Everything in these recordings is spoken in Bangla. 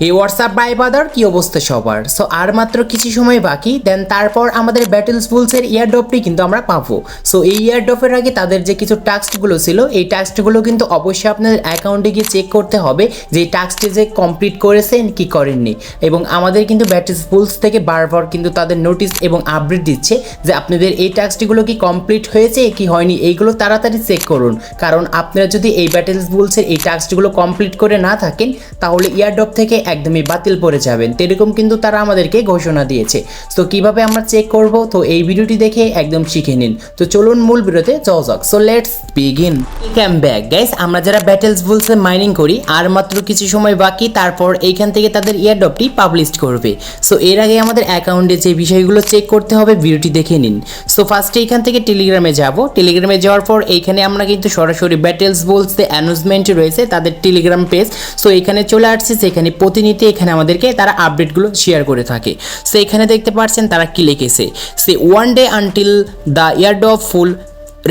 হে হোয়াটসঅ্যাপ বাই বাদার কি অবস্থা সবার। সো আর মাত্র কিছু সময় বাকি, দেন তারপর আমাদের ব্যাটেলস বুলসের ইয়ারড্রপটি কিন্তু আমরা পাবো। সো এই ইয়ারড্রপের আগে তাদের যে কিছু টাস্কগুলো ছিল, এই টাস্কগুলো কিন্তু অবশ্যই আপনাদের অ্যাকাউন্টে গিয়ে চেক করতে হবে যে এই টাস্কটি যে কমপ্লিট করেছেন কি করেননি। এবং আমাদের কিন্তু ব্যাটেলস বুলস থেকে বারবার কিন্তু তাদের নোটিস এবং আপডেট দিচ্ছে যে আপনাদের এই টাস্কটিগুলো কি কমপ্লিট হয়েছে কি হয়নি, এইগুলো তাড়াতাড়ি চেক করুন। কারণ আপনারা যদি এই ব্যাটেলস বুলসের এই টাস্কগুলো কমপ্লিট করে না থাকেন তাহলে ইয়ারড্রপ থেকে একদমই বাতিল পড়ে যাবেন। এরকম কিন্তু তারা আমাদেরকে ঘোষণা দিয়েছে। তো কিভাবে আমরা চেক করব, তো এই ভিডিওটি দেখে একদম শিখে নিন। তো চলুন মূল ভিডিওতে যাওয়া যাক। So let's begin. Welcome back guys, আমরা যারা ব্যাটেলস বুলসে মাইনিং করি আর মাত্র কিছু সময় বাকি, তারপর এইখান থেকে তাদের ইয়ারড্রপটি পাবলিশ করবে। সো এর আগে আমাদের অ্যাকাউন্টে যে বিষয়গুলো চেক করতে হবে ভিডিওটি দেখে নিন। সো ফার্স্টে এখান থেকে টেলিগ্রামে যাব। টেলিগ্রামে যাওয়ার পর এইখানে আমরা কিন্তু সরাসরি ব্যাটেলস বুলসে অ্যানাউন্সমেন্ট রয়েছে তাদের টেলিগ্রাম পেজ। সো এখানে চলে আসছে, সেখানে প্রতিনিয়ত এখানে আমাদেরকে তারা আপডেটগুলো শেয়ার করে থাকে। সো এখানে দেখতে পাচ্ছেন তারা কি লিখেছে, say one day until the eardrop full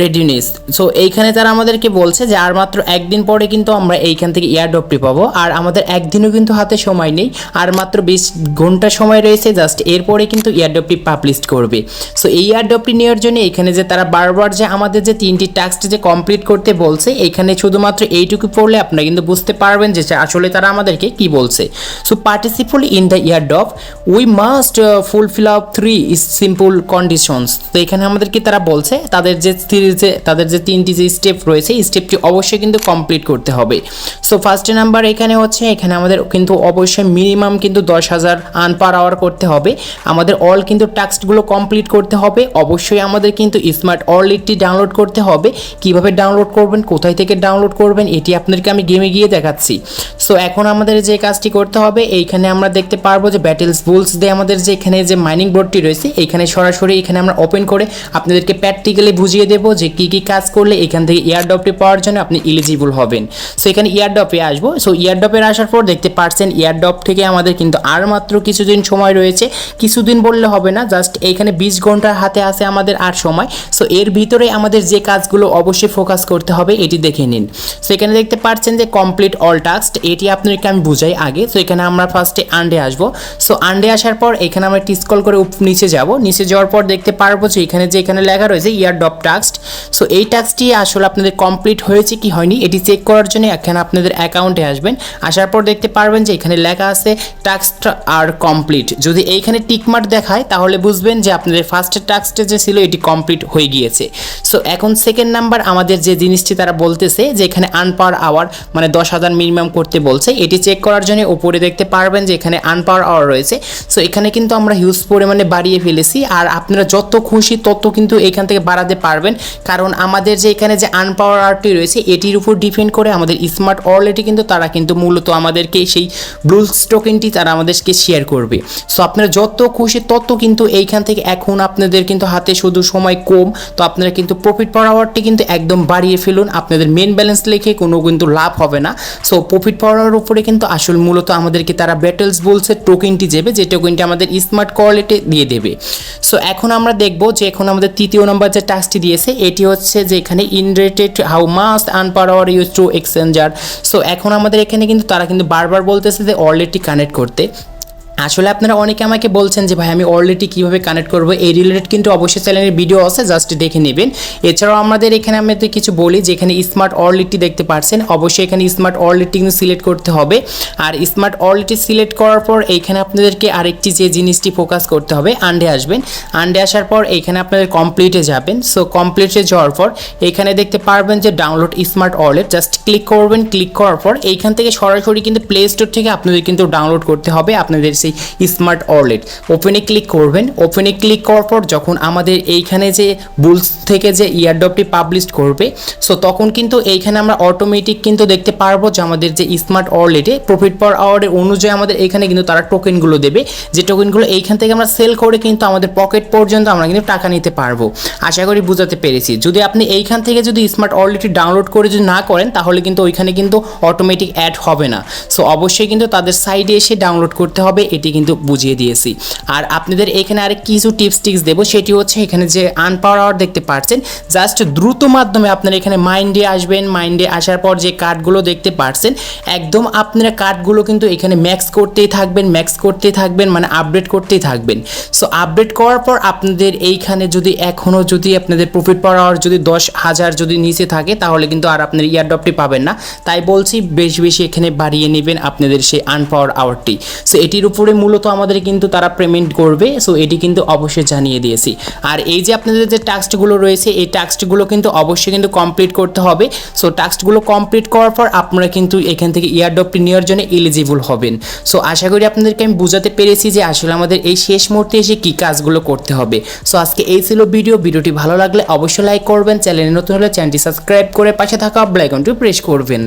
readiness. So এইখানে তারা আমাদেরকে বলছে যে আর মাত্র একদিন পরে কিন্তু আমরা এইখান থেকে ইয়ারড্রপটি পাবো। আর আমাদের একদিনও কিন্তু হাতে সময় নেই, আর মাত্র 20 ঘন্টা সময় রয়েছে জাস্ট, এরপরে কিন্তু ইয়ারড্রপটি পাবলিশ করবে। সো এই ইয়ারড্রপটি নেওয়ার জন্য এখানে যে তারা বারবার যে আমাদের যে 3টি টাস্ক যে কমপ্লিট করতে বলছে, এইখানে শুধুমাত্র এইটুকু পড়লে আপনারা কিন্তু বুঝতে পারবেন যে আসলে তারা আমাদেরকে কি বলছে। So participate in the airdrop we must fulfil up 3 simple conditions. তো এখানে আমাদেরকে তারা বলছে তাদের যে 3টি যে স্টেপ রয়েছে, এই স্টেপটি অবশ্যই কিন্তু কমপ্লিট করতে হবে। সো ফার্স্ট নাম্বার এখানে হচ্ছে, এখানে আমাদের কিন্তু অবশ্যই মিনিমাম কিন্তু 10,000 আর্ন পার আওয়ার করতে হবে। আমাদের অল কিন্তু টাস্কগুলো কমপ্লিট করতে হবে। অবশ্যই আমাদের কিন্তু স্মার্ট ওয়ালেটটি ডাউনলোড করতে হবে। কিভাবে ডাউনলোড করবেন, কোথায় থেকে ডাউনলোড করবেন, এটি আপনাদেরকে আমি গেমে গিয়ে দেখাচ্ছি। সো এখন আমাদের যে কাজটি করতে হবে, এইখানে আমরা দেখতে পারবো যে ব্যাটেলস বুলস দিয়ে আমাদের যে এখানে যে মাইনিং বোর্ডটি রয়েছে, এইখানে সরাসরি এখানে আমরা ওপেন করে আপনাদেরকে প্র্যাকটিক্যালি বুঝিয়ে দেবো যে কি কি কাজ করলে এখান থেকে ইয়ারড্রপটি পাওয়ার জন্য আপনি এলিজিবল হবেন। সো এখানে ইয়ারড্রপে আসবো। সো ইয়ারড্রপে আসার পর দেখতে পাচ্ছেন ইয়ারড্রপ থেকে আমাদের কিন্তু আর মাত্র কিছুদিন সময় রয়েছে। কিছুদিন বললে হবে না, জাস্ট এইখানে 20 ঘন্টার হাতে আছে আমাদের আর সময়। সো এর ভিতরে আমাদের যে কাজগুলো অবশ্যই ফোকাস করতে হবে এটি দেখে নিন। সো এখানে দেখতে পাচ্ছেন যে কমপ্লিট অল টাস্ক, এটি আপনাদেরকে আমি বুঝাই আগে। সো এখানে আমরা ফার্স্টে আন্ডে আসবো। সো আন্ডে আসার পর এখানে আমরা স্ক্রল করে নিচে যাব। নিচে যাওয়ার পর দেখতে পারবো যে এখানে লেখা রয়েছে ইয়ারড্রপ টাস্ক। সো এই টাস্কটি আসলে আপনাদের কমপ্লিট হয়েছে কি হয়নি এটি চেক করার জন্য এখানে আপনাদের অ্যাকাউন্টে আসবেন। আসার পর দেখতে পারবেন যে এখানে লেখা আছে টাস্ক আর কমপ্লিট। যদি এইখানে টিকমার্ক দেখায় তাহলে বুঝবেন যে আপনাদের ফার্স্টের টাস্কটা যে ছিল এটি কমপ্লিট হয়ে গিয়েছে। সো এখন সেকেন্ড নাম্বার আমাদের যে জিনিসটি তারা বলতেছে যে এখানে আর্ন পার আওয়ার মানে 10,000 মিনিমাম করতে বলছে, এটি চেক করার জন্য উপরে দেখতে পারবেন যে এখানে আর্ন পার আওয়ার রয়েছে। সো এখানে কিন্তু আমরা হিউজ পরিমাণে বাড়িয়ে ফেলেছি, আর আপনারা যত খুশি তত কিন্তু এখান থেকে বাড়াতে পারবেন। কারণ আমাদের যে এখানে যে আর্ন পাওয়ার আওয়ারটি রয়েছে এটির উপর ডিপেন্ড করে আমাদের স্মার্ট ওয়ালেটে কিন্তু তারা কিন্তু মূলত আমাদেরকে সেই ব্লুস টোকেনটি তারা আমাদেরকে শেয়ার করবে। সো আপনারা যত খুশি তত কিন্তু এইখান থেকে এখন আপনাদের কিন্তু হাতে শুধু সময় কম, তো আপনারা কিন্তু প্রফিট পার আওয়ারটি কিন্তু একদম বাড়িয়ে ফেলুন। আপনাদের মেন ব্যালেন্স লিখে কোনো কিন্তু লাভ হবে না। সো প্রফিট পার আওয়ার উপরে কিন্তু আসল মূলত আমাদেরকে তারা ব্যাটেলস বুলসের টোকেনটি দেবে, যে টোকেনটি আমাদের স্মার্ট ওয়ালেটে দিয়ে দেবে। সো এখন আমরা দেখব যে এখন আমাদের তৃতীয় নম্বর যে টাস্কটি দিয়েছে এটি হচ্ছে যে এখানে ইনরেটেড how much earn per hour use to exchanger. So এখন আমাদের এখানে কিন্তু তারা কিন্তু বারবার বলতেছে যে ওয়ালেটটি কানেক্ট করতে। আসলে আপনারা অনেকে আমাকে বলছেন যে ভাই আমি ওয়ালেটটি কীভাবে কানেক্ট করবো, এই রিলেটেড কিন্তু অবশ্যই চ্যানেলের ভিডিও আছে, জাস্ট দেখে নেবেন। এছাড়াও আমাদের এখানে আমি কিছু বলি যে এখানে স্মার্ট ওয়ালেটটি দেখতে পাচ্ছেন, অবশ্যই এখানে স্মার্ট ওয়ালেটটি কিন্তু সিলেক্ট করতে হবে। আর স্মার্ট ওয়ালেটটি সিলেক্ট করার পর এইখানে আপনাদেরকে আরেকটি যে জিনিসটি ফোকাস করতে হবে, আন্ডে আসবেন। আন্ডে আসার পর এইখানে আপনাদের কমপ্লিটে যাবেন। সো কমপ্লিটে যাওয়ার পর এইখানে দেখতে পারবেন যে download smart wallet, just click করবেন। ক্লিক করার পর এইখান থেকে সরাসরি কিন্তু প্লে স্টোর থেকে আপনাদের কিন্তু ডাউনলোড করতে হবে আপনাদের স্মার্ট ওয়ালেট। ওপেনে ক্লিক করবেন। ওপেনে ক্লিক করার পর যখন আমাদের এইখানে যে বুলস থেকে যে ইয়ারড্রপটি পাবলিশ করবে, সো তখন কিন্তু এইখানে আমরা অটোমেটিক কিন্তু দেখতে পারবো যে আমাদের যে স্মার্ট ওয়ালেটে প্রফিট পার আওয়ারের অনুযায়ী আমাদের এখানে কিন্তু তারা টোকেনগুলো দেবে, যে টোকেনগুলো এইখান থেকে আমরা সেল করে কিন্তু আমাদের পকেট পর্যন্ত আমরা কিন্তু টাকা নিতে পারবো। আশা করি বুঝাতে পেরেছি। যদি আপনি এইখান থেকে যদি স্মার্ট ওয়ালেটটি ডাউনলোড করে যদি না করেন তাহলে কিন্তু ওইখানে কিন্তু অটোমেটিক অ্যাড হবে না। সো অবশ্যই কিন্তু তাদের সাইডে এসে ডাউনলোড করতে হবে, এটি কিন্তু বুঝিয়ে দিয়েছি। আর আপনাদের এখানে আরেক কিছু টিপস দেবো, সেটি হচ্ছে এখানে যে আনপাওয়ার আওয়ার দেখতে পাচ্ছেন, জাস্ট দ্রুত মাধ্যমে আপনারা এখানে মাইন্ডে আসবেন। মাইন্ডে আসার পর যে কার্ডগুলো দেখতে পাচ্ছেন, একদম আপনারা কার্ডগুলো কিন্তু এখানে ম্যাক্স করতেই থাকবেন, মানে আপডেট করতেই থাকবেন। সো আপডেট করার পর আপনাদের এইখানে যদি এখনও যদি আপনাদের প্রফিট পার আওয়ার যদি 10,000 যদি নিচে থাকে, তাহলে কিন্তু আর আপনার ইয়ারড্রপটি পাবেন না। তাই বলছি বেশি বেশি এখানে বাড়িয়ে নেবেন আপনাদের সেই আনপাওয়ার আওয়ারটি। সো এটির উপরে মূলত আমাদের কিন্তু তারা পেমেন্ট করবে। সো এটি কিন্তু অবশ্যই জানিয়ে দিয়েছি। আর এই যে আপনাদের যে টাস্কগুলো রয়েছে, এই টাস্কগুলো কিন্তু অবশ্যই কিন্তু কমপ্লিট করতে হবে। সো টাস্কগুলো কমপ্লিট করার পর আপনারা কিন্তু এখান থেকে ইয়ারড্রপটি নেওয়ার জন্য এলিজিবল হবেন। সো আশা করি আপনাদেরকে আমি বুঝাতে পেরেছি যে আসলে আমাদের এই শেষ মুহূর্তে এসে কী কাজগুলো করতে হবে। সো আজকে এই ছিল ভিডিওটি ভালো লাগলে অবশ্যই লাইক করবেন, চ্যানেলে নতুন হলে চ্যানেলটি সাবস্ক্রাইব করে পাশে থাকা বেল আইকনটি প্রেস করবেন।